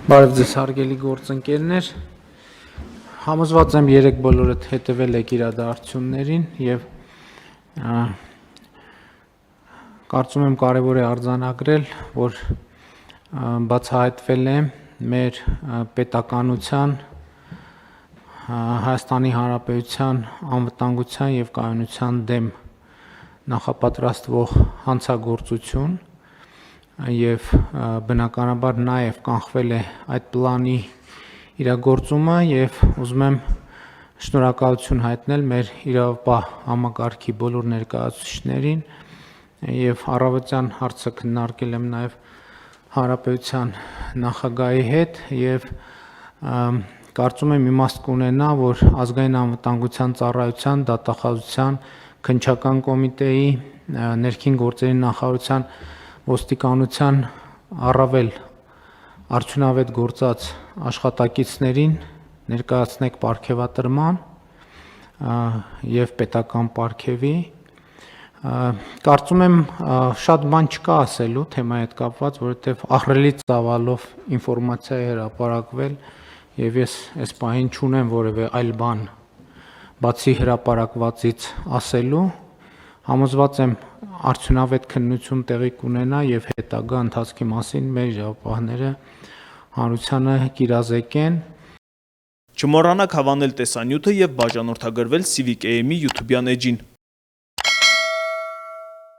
Բարև ձեզ հարգելի գործընկերներ, համոզված եմ երեք բոլորդ հետևել եք իրադարձություններին և կարծում եմ կարևոր է արձանագրել, որ բացահայտվել է մեր պետականության, Հայաստանի Հանրապետության անվտանգության և կայունության դեմ նախապատրաստվող հանցագործություն և բնականաբար նաև կանխվել է այդ պլանի իրագործումը և ուզում եմ շնորհակալություն հայտնել մեր իրավապահ համակարգի բոլոր ներկայացուցիչներին և առավոտյան հարցը քննարկել եմ նաև Հանրապետության նախագահի հետ և կարծում եմ իմաստ կունենա, որ ազգային անվտանգության ծառայության, դատախազության, քննչական կոմիտեի, ներքին գործերի նախարարության, ոստիկանության առավել արդյունավետ գործած աշխատակիցներին ներկայացնեք պարգևատրման և պետական պարգևի, կարծում եմ շատ բան չկա ասելու թեմայի հետ կապված, որովհետև ահռելի ծավալով ինֆորմացիա է հրապարակվել և ես այս պահին չունեմ որևէ այլ բան բացի հրապարակվածից ասելու, համոզված եմ արդյունավետ քննություն տեղի կունենա և հետագա ընթացքի մասին մեր իրավապահները հանրությանը կիրազեկեն։ Չմոռանաք հավանել տեսանյութը և բաժանորդագրվել Civic AM-ի YouTube-յան էջին։